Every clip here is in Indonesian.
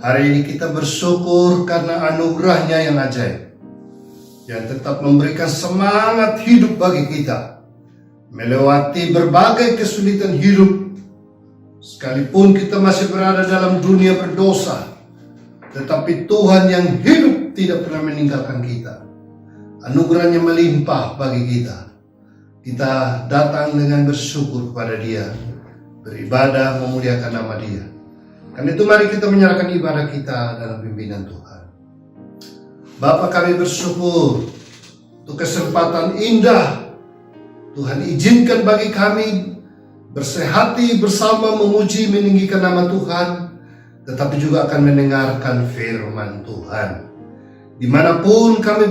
Hari ini kita bersyukur karena anugerah-Nya yang ajaib, yang tetap memberikan semangat hidup bagi kita, melewati berbagai kesulitan hidup. Sekalipun kita masih berada dalam dunia berdosa, tetapi Tuhan yang hidup tidak pernah meninggalkan kita. Anugerah-Nya melimpah bagi kita. Kita datang dengan bersyukur kepada Dia, beribadah memuliakan nama Dia. Karena itu mari kita menyerahkan ibadah kita dalam pimpinan Tuhan. Bapa, kami bersyukur untuk kesempatan indah Tuhan izinkan bagi kami bersehati bersama memuji meninggikan nama Tuhan, tetapi juga akan mendengarkan firman Tuhan. Dimanapun kami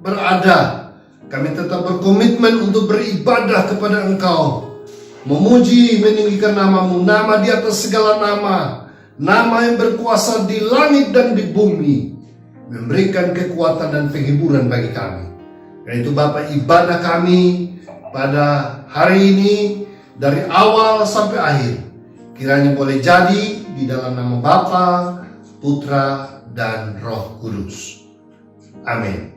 berada, kami tetap berkomitmen untuk beribadah kepada Engkau, memuji meninggikan nama-Mu, nama di atas segala nama, nama yang berkuasa di langit dan di bumi, memberikan kekuatan dan penghiburan bagi kami. Karena itu Bapa, ibadah kami pada hari ini dari awal sampai akhir kiranya boleh jadi di dalam nama Bapa, Putra, dan Roh Kudus. Amin.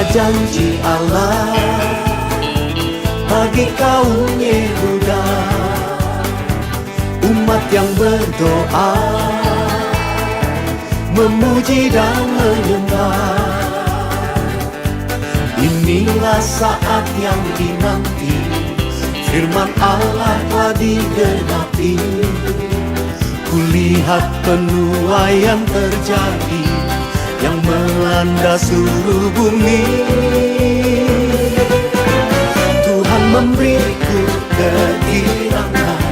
Janji Allah bagi kaum Yehuda, umat yang berdoa, memuji dan menyembah. Inilah saat yang dinanti, firman Allah telah digenapi. Kulihat penuaian terjadi yang melanda seluruh bumi. Tuhan memberiku kegirangan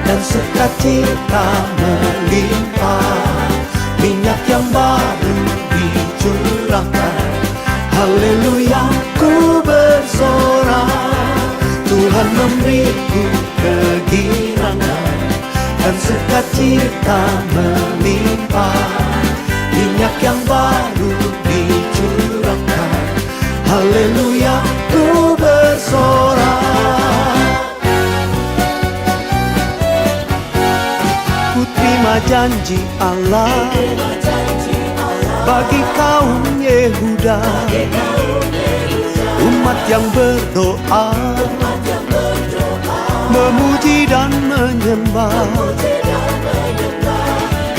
dan sukacita melimpah. Minyak yang baru dicurahkan, haleluya ku bersorak. Tuhan memberiku kegirangan dan sukacita melimpah. Minyak yang baru dicurahkan, haleluya ku bersorak. Ku terima janji Allah bagi kaum Yehuda, umat yang berdoa, memuji dan menyembah.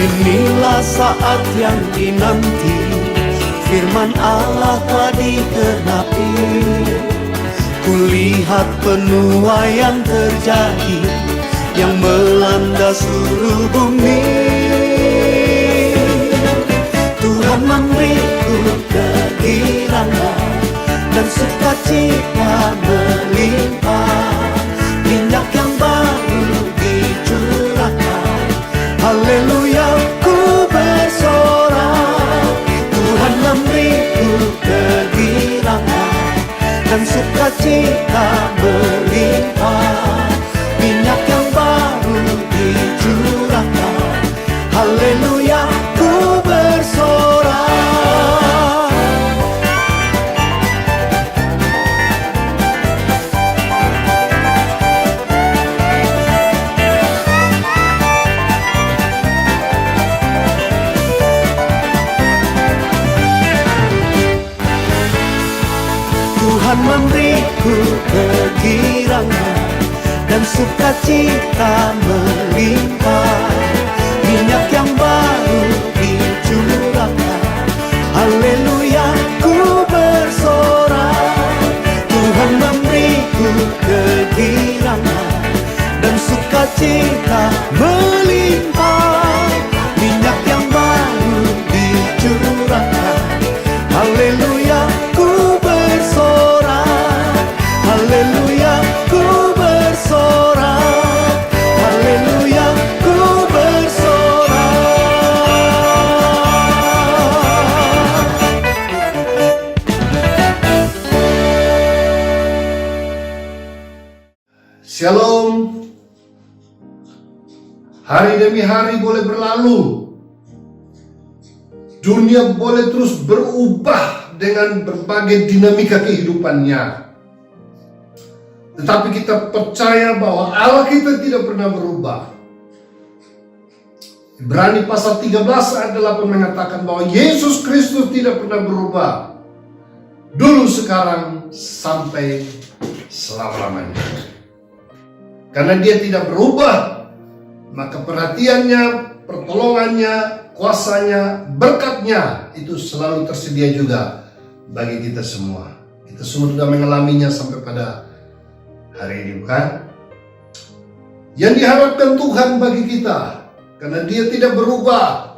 Inilah saat yang dinanti, firman Allah telah digenapi. Kulihat penuaian terjadi yang melanda seluruh bumi. Tuhan memberiku kegirangan dan sukacita melimpah. Minyak yang baru dicurahkan, haleluya ku bersorak. Tuhan memberiku kegirangan dan sukacita melimpah. Minyak yang baru dicurahkan, haleluya ku bersorak. Tuhan memberiku kegirangan dan sukacita melimpah. Minyak yang baru dicurahkan, haleluya ku bersorak. Tuhan memberiku kegirangan dan sukacita melimpah. Minyak yang baru dicurahkan, haleluya ku bersorak. Haleluya ku bersorak. Haleluya ku bersorak. Shalom. Hari demi hari boleh berlalu, Dunia boleh terus berubah dengan berbagai dinamika kehidupannya. Tetapi kita percaya bahwa Allah kita tidak pernah berubah. Ibrani pasal 13 ayat 8 mengatakan bahwa Yesus Kristus tidak pernah berubah. Dulu, sekarang, sampai selama-lamanya. Karena dia tidak berubah, maka perhatiannya, pertolongannya, kuasanya, berkatnya itu selalu tersedia juga bagi kita semua. Kita semua sudah mengalaminya sampai pada hari ini, bukan? Yang diharapkan Tuhan bagi kita, karena dia tidak berubah,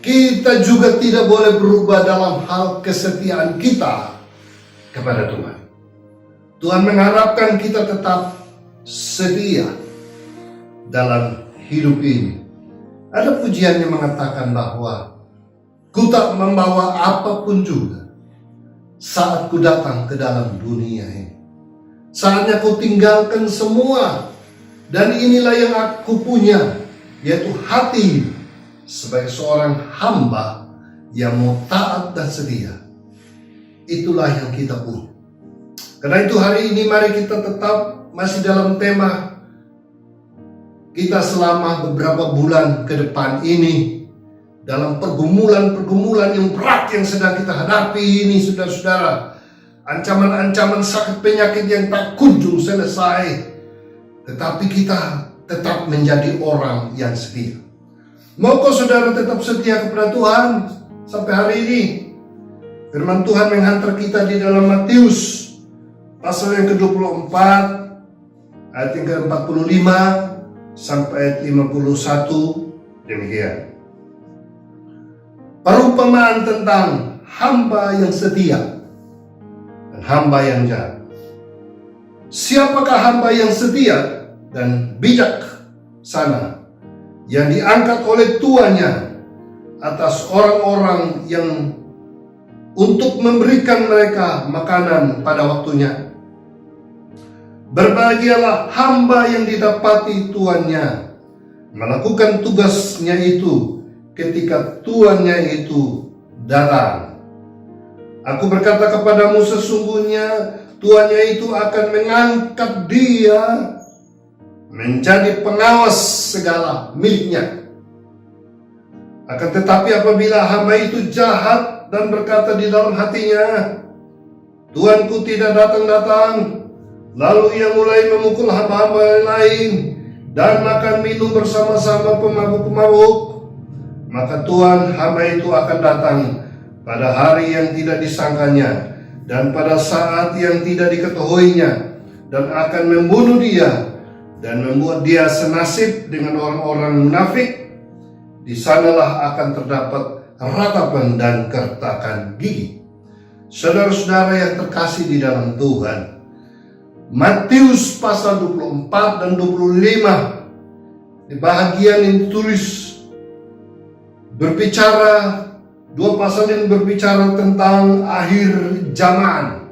kita juga tidak boleh berubah dalam hal kesetiaan kita kepada Tuhan. Tuhan mengharapkan kita tetap setia dalam hidup ini. Ada pujian yang mengatakan bahwa ku tak membawa apapun juga saat ku datang ke dalam dunia ini. Saatnya ku tinggalkan semua, dan inilah yang aku punya, yaitu hati sebagai seorang hamba yang mau taat dan setia. Itulah yang kita punya. Karena itu hari ini mari kita tetap masih dalam tema kita selama beberapa bulan ke depan ini, dalam pergumulan-pergumulan yang berat yang sedang kita hadapi ini, saudara-saudara. Ancaman-ancaman sakit penyakit yang tak kunjung selesai. Tetapi kita tetap menjadi orang yang setia. Maukah saudara tetap setia kepada Tuhan sampai hari ini? Firman Tuhan menghantar kita di dalam Matius pasal yang ke-24 ayat yang ke-45 sampai ayat 51, demikian. Perumpamaan tentang hamba yang setia dan hamba yang jahat. Siapakah hamba yang setia dan bijak sana yang diangkat oleh tuannya atas orang-orang yang untuk memberikan mereka makanan pada waktunya? Berbahagialah hamba yang didapati tuannya melakukan tugasnya itu ketika tuannya itu datang. Aku berkata kepadamu, sesungguhnya tuannya itu akan mengangkat dia menjadi pengawas segala miliknya. Akan tetapi apabila hamba itu jahat dan berkata di dalam hatinya, Tuanku tidak datang-datang, lalu ia mulai memukul hamba-hamba lain dan makan minum bersama-sama pemabuk-pemabuk, maka Tuhan hamba itu akan datang pada hari yang tidak disangkanya dan pada saat yang tidak diketahuinya, dan akan membunuh dia dan membuat dia senasib dengan orang-orang munafik. Di sanalah akan terdapat ratapan dan kertakan gigi. Saudara-saudara yang terkasih di dalam Tuhan, Matius pasal 24 dan 25 di bahagian yang ditulis berbicara, dua pasal yang berbicara tentang akhir zaman.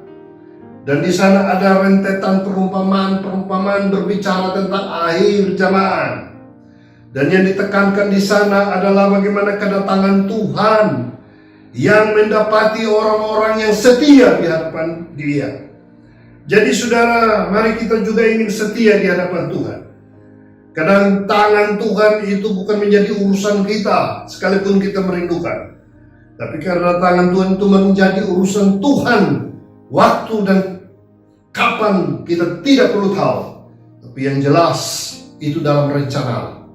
Dan di sana ada rentetan perumpamaan berbicara tentang akhir zaman. Dan yang ditekankan di sana adalah bagaimana kedatangan Tuhan yang mendapati orang-orang yang setia di hadapan Dia. Jadi saudara, mari kita juga ingin setia di hadapan Tuhan. Kedatangan Tuhan itu bukan menjadi urusan kita, sekalipun kita merindukan. Tapi kedatangan Tuhan itu menjadi urusan Tuhan. Waktu dan kapan kita tidak perlu tahu. Tapi yang jelas itu dalam rencana.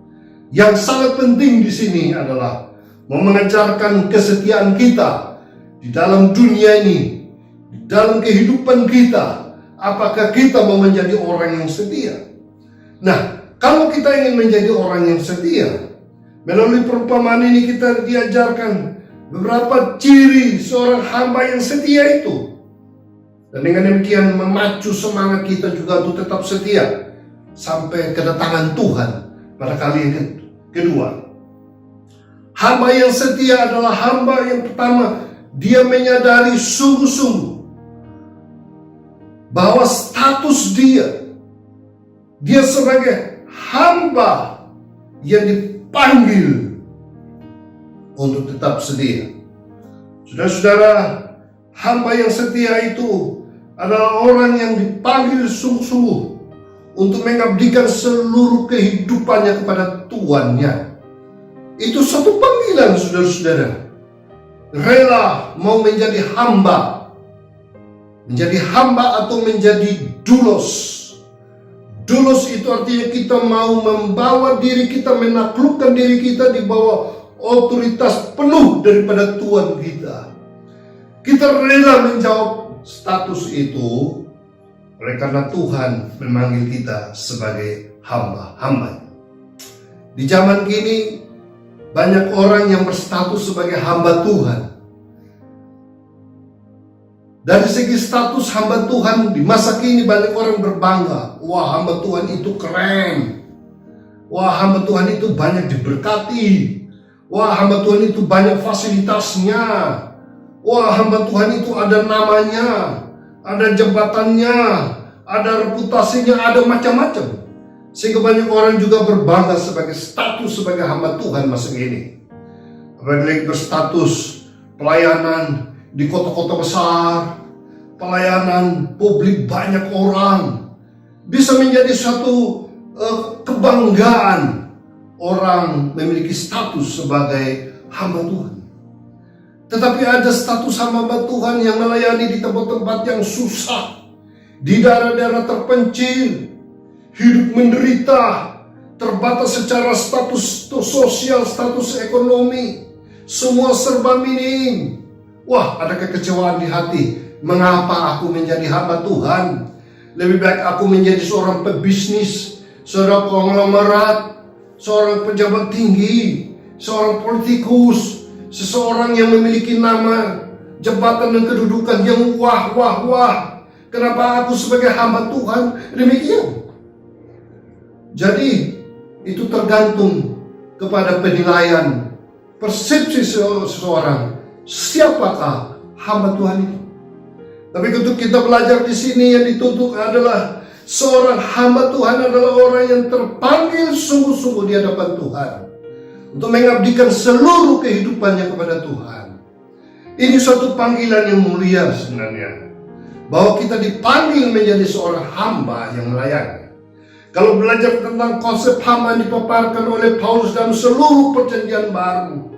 Yang sangat penting di sini adalah mengajarkan kesetiaan kita di dalam dunia ini, di dalam kehidupan kita. Apakah kita mau menjadi orang yang setia? Nah, kalau kita ingin menjadi orang yang setia, melalui perumpamaan ini kita diajarkan beberapa ciri seorang hamba yang setia itu. Dan dengan demikian memacu semangat kita juga untuk tetap setia sampai kedatangan Tuhan pada kali yang kedua. Hamba yang setia adalah hamba yang pertama, dia menyadari sungguh-sungguh bahwa status dia sebagai hamba yang dipanggil untuk tetap setia. Saudara-saudara, hamba yang setia itu adalah orang yang dipanggil sungguh-sungguh untuk mengabdikan seluruh kehidupannya kepada Tuannya. Itu satu panggilan, saudara-saudara. Rela mau menjadi hamba. Menjadi hamba atau menjadi doulos. Doulos itu artinya kita mau membawa diri kita, menaklukkan diri kita di bawah otoritas penuh daripada Tuhan kita. Kita rela menjawab status itu oleh karena Tuhan memanggil kita sebagai hamba-hamba. Di zaman kini banyak orang yang berstatus sebagai hamba Tuhan. Dari segi status hamba Tuhan di masa kini banyak orang berbangga. Wah, hamba Tuhan itu keren. Wah, hamba Tuhan itu banyak diberkati. Wah, hamba Tuhan itu banyak fasilitasnya. Wah, hamba Tuhan itu ada namanya, ada jabatannya, ada reputasinya, ada macam-macam. Sehingga banyak orang juga berbangga sebagai status sebagai hamba Tuhan masa ini. Apalagi berstatus pelayanan di kota-kota besar, pelayanan publik banyak orang, bisa menjadi suatu kebanggaan orang memiliki status sebagai hamba Tuhan. Tetapi ada status hamba Tuhan yang melayani di tempat-tempat yang susah, di daerah-daerah terpencil, hidup menderita, terbatas secara status sosial, status ekonomi, semua serba minim. Wah, ada kekecewaan di hati. Mengapa aku menjadi hamba Tuhan? Lebih baik aku menjadi seorang pebisnis, seorang konglomerat, seorang pejabat tinggi, seorang politikus, seseorang yang memiliki nama, jabatan dan kedudukan yang wah. Kenapa aku sebagai hamba Tuhan demikian? Jadi itu tergantung kepada penilaian, persepsi seseorang. Siapakah hamba Tuhan itu? Tapi untuk kita belajar di sini yang dituntut adalah seorang hamba Tuhan adalah orang yang terpanggil sungguh-sungguh di hadapan Tuhan untuk mengabdikan seluruh kehidupannya kepada Tuhan. Ini suatu panggilan yang mulia sebenarnya, bahwa kita dipanggil menjadi seorang hamba yang melayani. Kalau belajar tentang konsep hamba yang dipaparkan oleh Paulus dalam seluruh perjanjian baru,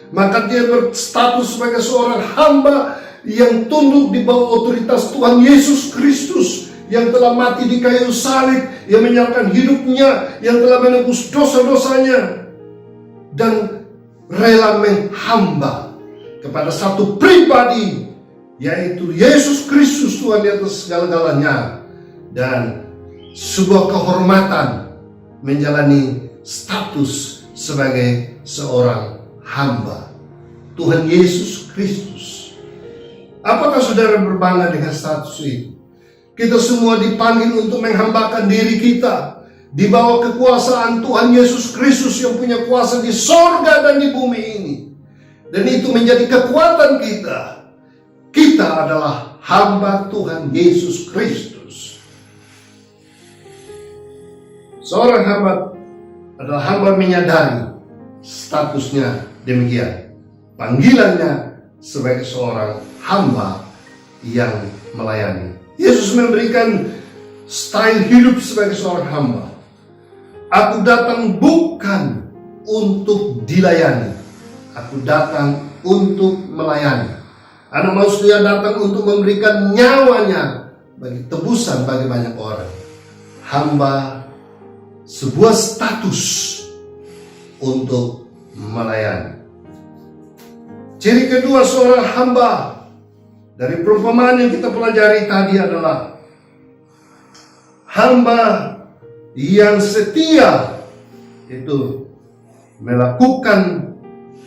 maka dia berstatus sebagai seorang hamba yang tunduk di bawah otoritas Tuhan Yesus Kristus yang telah mati di kayu salib, yang menyerahkan hidupnya, yang telah menebus dosa-dosanya, dan rela menghamba kepada satu pribadi, yaitu Yesus Kristus Tuhan di atas segala-galanya, dan sebuah kehormatan menjalani status sebagai seorang hamba Tuhan Yesus Kristus. Apakah saudara berbangga dengan status itu? Kita semua dipanggil untuk menghambakan diri kita di bawah kekuasaan Tuhan Yesus Kristus yang punya kuasa di sorga dan di bumi ini. Dan itu menjadi kekuatan kita. Kita adalah hamba Tuhan Yesus Kristus. Seorang hamba adalah hamba menyadari statusnya demikian. Panggilannya sebagai seorang hamba yang melayani. Yesus memberikan style hidup sebagai seorang hamba. Aku datang bukan untuk dilayani, aku datang untuk melayani. Anak manusia datang untuk memberikan nyawanya bagi tebusan bagi banyak orang. Hamba sebuah status untuk melayani. Ciri kedua seorang hamba dari perumpamaan yang kita pelajari tadi adalah hamba yang setia, itu melakukan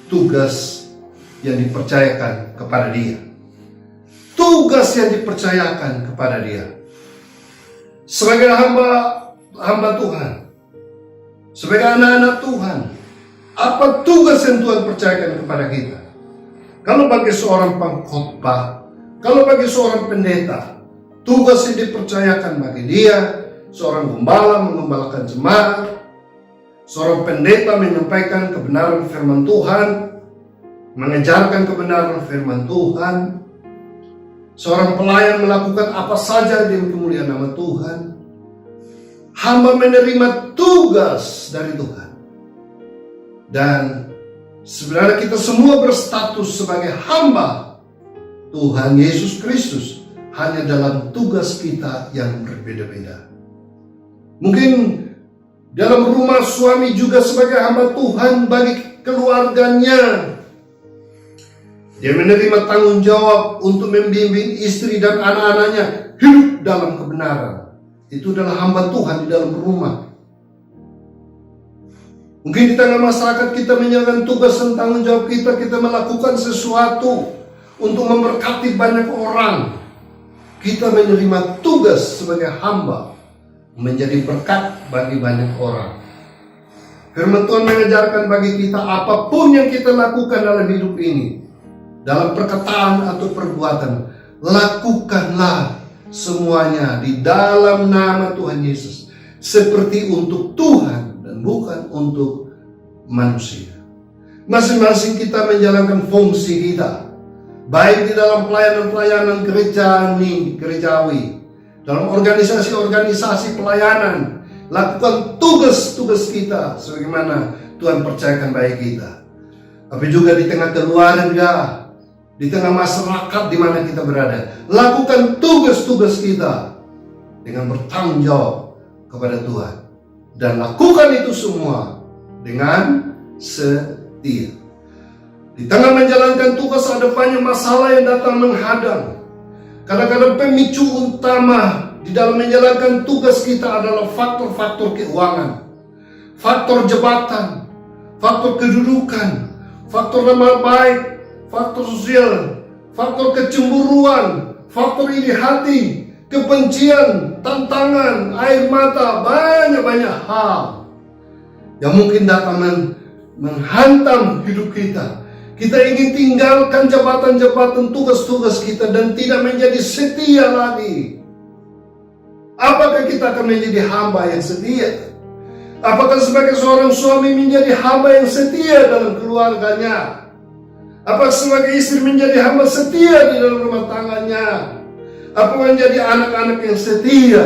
tugas yang dipercayakan kepada dia. Tugas yang dipercayakan kepada dia. Sebagai hamba Tuhan, sebagai anak-anak Tuhan, apa tugas yang Tuhan percayakan kepada kita? Kalau bagi seorang pengkhotbah, kalau bagi seorang pendeta, tugas yang dipercayakan bagi dia, seorang gembala mengembalakan jemaat, seorang pendeta menyampaikan kebenaran firman Tuhan, mengejarkan kebenaran firman Tuhan. Seorang pelayan melakukan apa saja demi kemuliaan nama Tuhan. Hamba menerima tugas dari Tuhan. Dan sebenarnya kita semua berstatus sebagai hamba Tuhan Yesus Kristus, hanya dalam tugas kita yang berbeda-beda. Mungkin dalam rumah suami juga sebagai hamba Tuhan bagi keluarganya. Dia menerima tanggung jawab untuk membimbing istri dan anak-anaknya hidup dalam kebenaran. Itu adalah hamba Tuhan di dalam rumah. Mungkin di tengah masyarakat kita menjalankan tugas dan tanggung jawab kita melakukan sesuatu untuk memberkati banyak orang. Kita menerima tugas sebagai hamba menjadi berkat bagi banyak orang. Firman Tuhan mengajarkan bagi kita apapun yang kita lakukan dalam hidup ini, dalam perkataan atau perbuatan, lakukanlah semuanya di dalam nama Tuhan Yesus, seperti untuk Tuhan dan bukan untuk manusia. Masing-masing kita menjalankan fungsi kita, baik di dalam pelayanan-pelayanan gerejawi, dalam organisasi-organisasi pelayanan. Lakukan tugas-tugas kita sebagaimana Tuhan percayakan bagi kita. Tapi juga di tengah keluarga, di tengah masyarakat di mana kita berada, lakukan tugas-tugas kita dengan bertanggung jawab kepada Tuhan. Dan lakukan itu semua dengan setia. Di tengah menjalankan tugas ada banyak masalah yang datang menghadang. Kadang-kadang pemicu utama di dalam menjalankan tugas kita adalah faktor-faktor keuangan, faktor jabatan, faktor kedudukan, faktor nama baik, faktor sosial, faktor kecemburuan, faktor iri hati, kebencian, tantangan, air mata, banyak-banyak hal yang mungkin datang menghantam hidup kita. Kita ingin tinggalkan jabatan-jabatan tugas-tugas kita dan tidak menjadi setia lagi. Apakah kita akan menjadi hamba yang setia? Apakah sebagai seorang suami menjadi hamba yang setia dalam keluarganya? Apakah sebagai istri menjadi hamba setia di dalam rumah tangganya? Apakah menjadi anak-anak yang setia?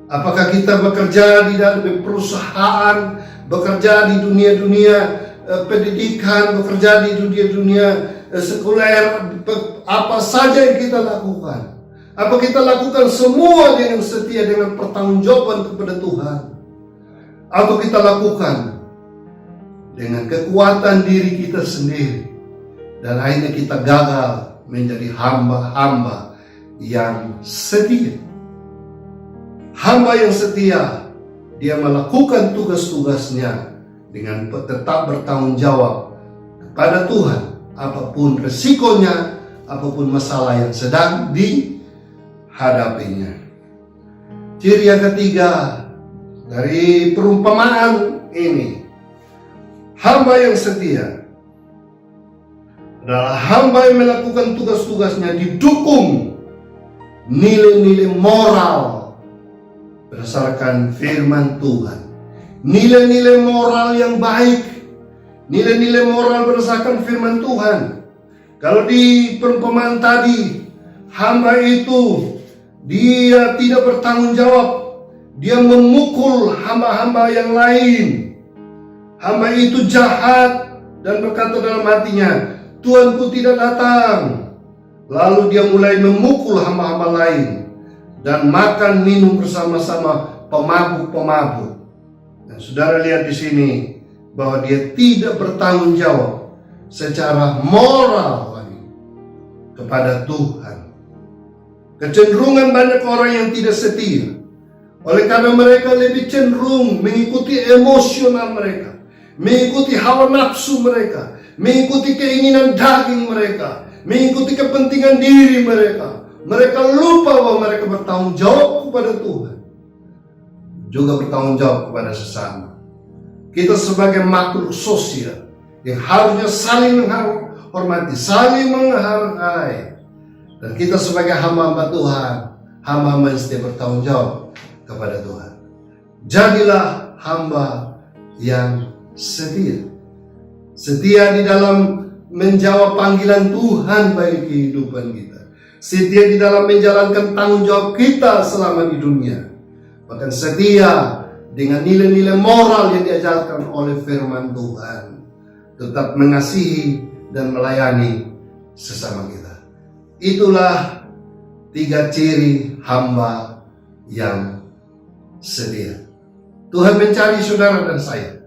Apakah kita bekerja di dalam perusahaan, bekerja di dunia-dunia pendidikan, bekerja di dunia-dunia sekuler, apa saja yang kita lakukan? Apa kita lakukan semua dengan setia, dengan pertanggungjawaban kepada Tuhan? Atau kita lakukan dengan kekuatan diri kita sendiri dan akhirnya kita gagal menjadi hamba-hamba yang setia? Hamba yang setia, dia melakukan tugas-tugasnya dengan tetap bertanggung jawab kepada Tuhan, apapun resikonya, apapun masalah yang sedang dihadapinya. Ciri yang ketiga dari perumpamaan ini, hamba yang setia adalah hamba yang melakukan tugas-tugasnya didukung nilai-nilai moral berdasarkan firman Tuhan. Nilai-nilai moral yang baik, nilai-nilai moral berdasarkan firman Tuhan. Kalau di perumpamaan tadi, hamba itu dia tidak bertanggung jawab, dia memukul hamba-hamba yang lain. Hamba itu jahat dan berkata dalam hatinya, Tuanku tidak datang. Lalu dia mulai memukul hamba-hamba lain dan makan minum bersama-sama pemabuk-pemabuk. Dan saudara lihat di sini bahwa dia tidak bertanggung jawab secara moral lagi kepada Tuhan. Kecenderungan banyak orang yang tidak setia, oleh karena mereka lebih cenderung mengikuti emosional mereka, mengikuti hawa nafsu mereka, mengikuti keinginan daging mereka, mengikuti kepentingan diri mereka. Mereka lupa bahwa mereka bertanggung jawab kepada Tuhan, juga bertanggung jawab kepada sesama. Kita sebagai makhluk sosial yang harusnya saling menghormati, saling menghargai. Dan kita sebagai hamba-hamba Tuhan, hamba-hamba yang setia bertanggung jawab kepada Tuhan. Jadilah hamba yang setia. Setia di dalam menjawab panggilan Tuhan bagi kehidupan kita. Setia di dalam menjalankan tanggung jawab kita selama di dunia. Bahkan setia dengan nilai-nilai moral yang diajarkan oleh firman Tuhan. Tetap mengasihi dan melayani sesama kita. Itulah 3 ciri hamba yang setia. Tuhan mencari saudara dan saya.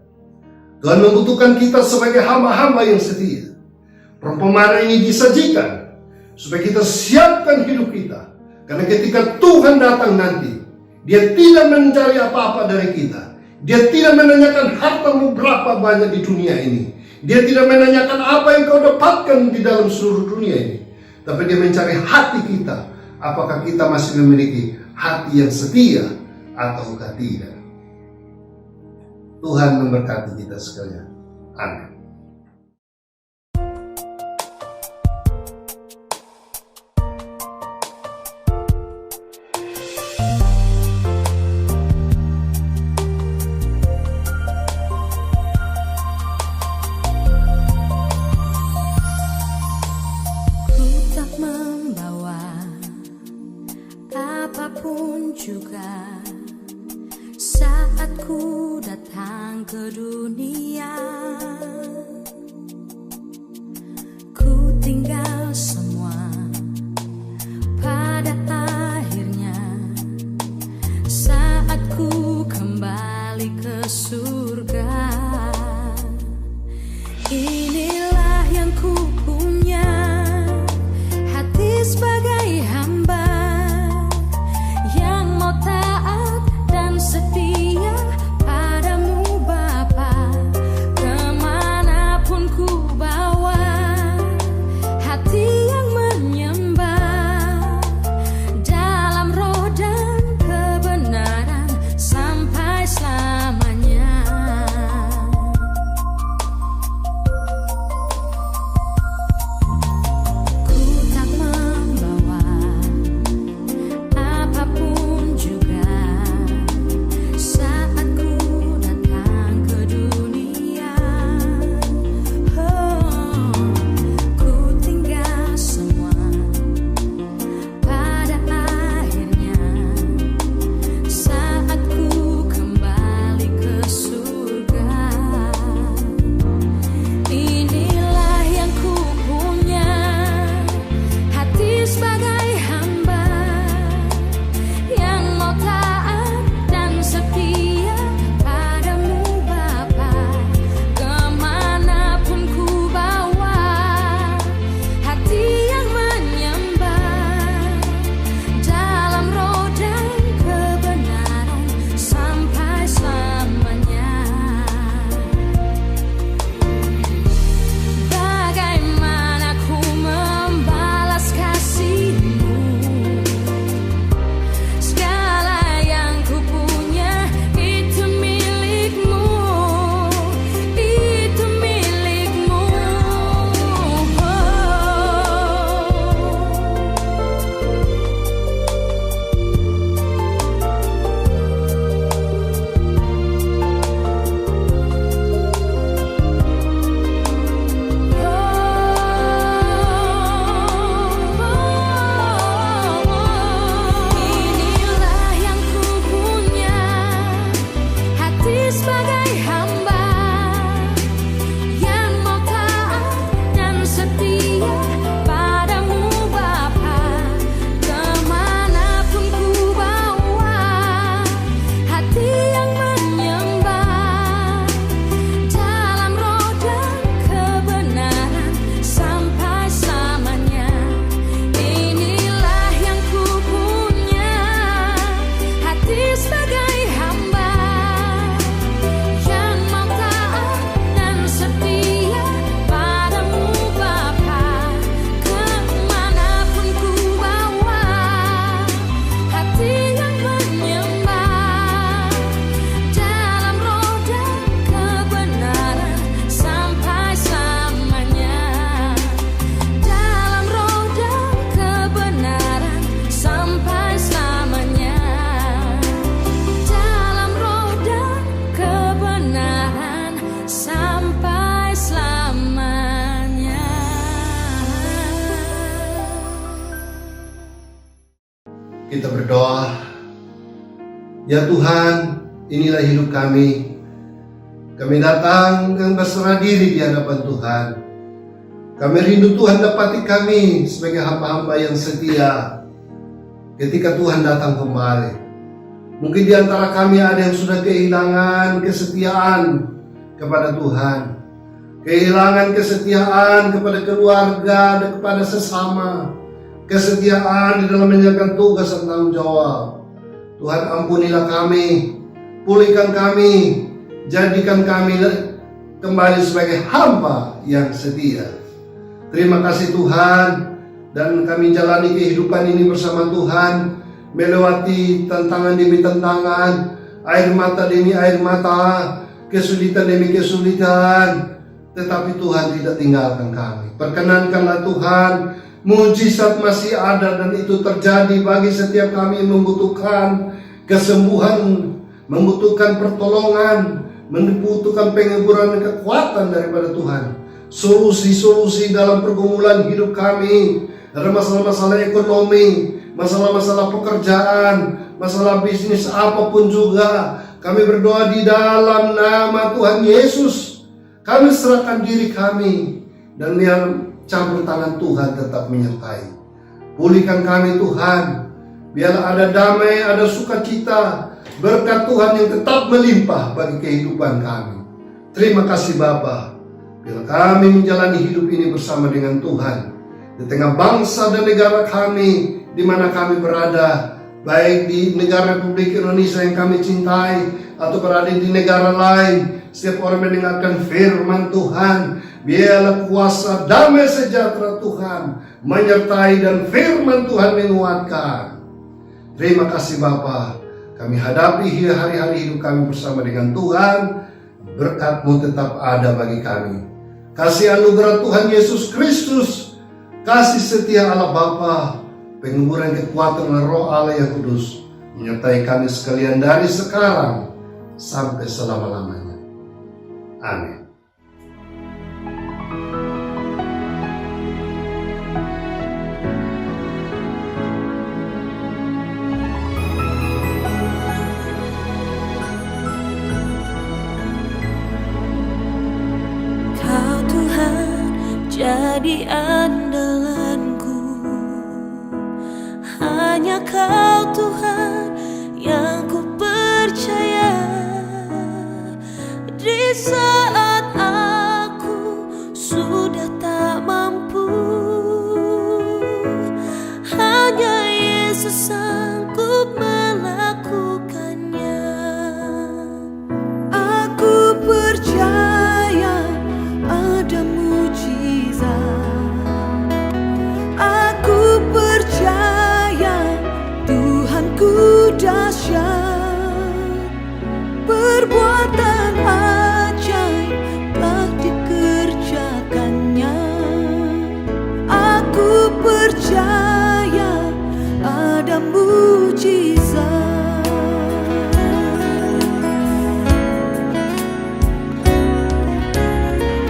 Tuhan membutuhkan kita sebagai hamba-hamba yang setia. Perumpamaan ini disajikan supaya kita siapkan hidup kita. Karena ketika Tuhan datang nanti, Dia tidak mencari apa-apa dari kita. Dia tidak menanyakan hartamu berapa banyak di dunia ini. Dia tidak menanyakan apa yang kau dapatkan di dalam seluruh dunia ini. Tapi Dia mencari hati kita. Apakah kita masih memiliki hati yang setia ataukah tidak? Tuhan memberkati kita sekalian. Amin. Apapun juga saat ku datang ke dunia, ku tinggal semua pada akhirnya saat ku kembali ke surga. Inilah yang ku punya, hati sebagai hamba yang mau taat dan setia padamu Bapa. Kemanapun ku bawa, hati yang menyembah dalam roh dan kebenaran sampai selamanya. Ku tak membawa apapun juga saat ku datang ke dunia. Oh, ku tinggal semua pada akhirnya saat ku kembali ke surga. Inilah yang ku punya, hati sebagai hamba yang mau taat dan setia padamu Bapa. Kemanapun ku bawa, hati yang menyembah dalam roh dan kebenaran sampai selamanya. Bagaimana ku membalas kasih-Mu? Segala yang ku punya itu milik-Mu, itu milik-Mu. Inilah yang ku punya, hati sebagai hamba yang mau taat dan setia padamu Bapa. Kemanapun ku bawa, hati yang menyembah dalam roh dan kebenaran sampai selamanya. Inilah yang ku punya, hati sebagai hamba yang mau taat dan setia padamu Bapa. Kita berdoa, ya Tuhan, inilah hidup kami. Kami datang dengan berserah diri di hadapan Tuhan. Kami rindu Tuhan dapati kami sebagai hamba-hamba yang setia ketika Tuhan datang kembali. Mungkin di antara kami ada yang sudah kehilangan kesetiaan kepada Tuhan, kehilangan kesetiaan kepada keluarga dan kepada sesama, kesetiaan di dalam menjalankan tugas dan tanggung jawab. Tuhan, ampunilah kami, pulihkan kami, jadikan kami kembali sebagai hamba yang setia. Terima kasih Tuhan, dan kami jalani kehidupan ini bersama Tuhan, melewati tantangan demi tantangan, air mata demi air mata, kesulitan demi kesulitan, tetapi Tuhan tidak tinggalkan kami. Perkenankanlah Tuhan, mujizat masih ada dan itu terjadi bagi setiap kami yang membutuhkan kesembuhan, membutuhkan pertolongan, membutuhkan penghiburan dan kekuatan daripada Tuhan. Solusi-solusi dalam pergumulan hidup kami, ada masalah-masalah ekonomi, masalah-masalah pekerjaan, masalah bisnis, apapun juga, kami berdoa di dalam nama Tuhan Yesus. Kami serahkan diri kami, dan yang campur tangan Tuhan tetap menyertai. Pulihkan kami Tuhan, biarlah ada damai, ada sukacita, berkat Tuhan yang tetap melimpah bagi kehidupan kami. Terima kasih Bapa, bila kami menjalani hidup ini bersama dengan Tuhan, di tengah bangsa dan negara kami, di mana kami berada, baik di negara Republik Indonesia yang kami cintai, atau berada di negara lain. Setiap orang mendengarkan firman Tuhan, biarlah kuasa damai sejahtera Tuhan menyertai dan firman Tuhan menguatkan. Terima kasih Bapa, kami hadapi hari-hari hidup kami bersama dengan Tuhan. Berkat-Mu tetap ada bagi kami. Kasih anugerah Tuhan Yesus Kristus, kasih setia Allah Bapa, penghiburan kekuatan Roh Allah yang kudus menyertai kami sekalian dari sekarang sampai selama-lamanya. Amin. Kau Tuhan jadi andalanku, hanya Kau Tuhan yang ku percaya. Di saat aku sudah tak mampu, hanya Yesus sanggup melakukannya. Aku percaya ada mujizat, aku percaya Tuhanku dahsyat, perbuatan ajaib telah dikerjakannya. Aku percaya ada mujizat.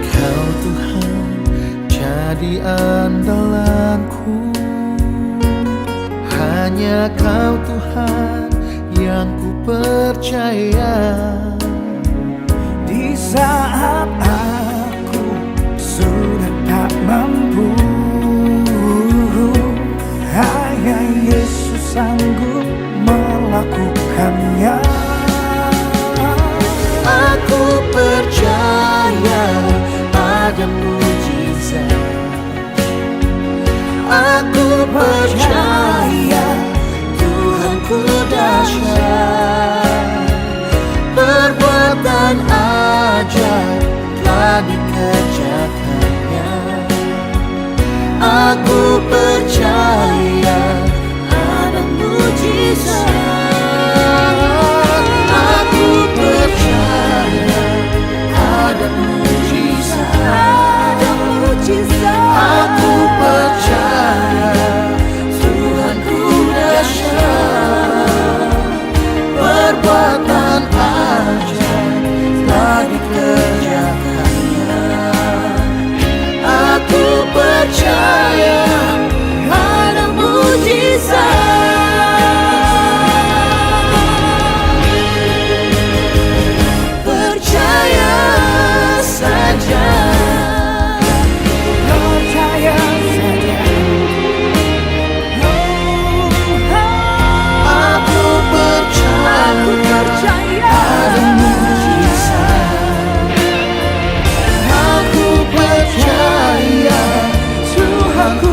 Kau Tuhan jadi andalanku, hanya Kau Tuhan yang ku percaya. Di saat aku sudah tak mampu, hanya Yesus sanggup melakukannya. Aku percaya ada mujizat, aku percaya Tuhanku dahsyat, perbuatan ajaib telah dikerjakannya. Aku percaya ada mujizat, aku percaya ada mujizat, ada mujizat. Aku percaya Tuhanku dahsyat, perbuatan ajaib telah dikerjakannya. Aku percaya Aku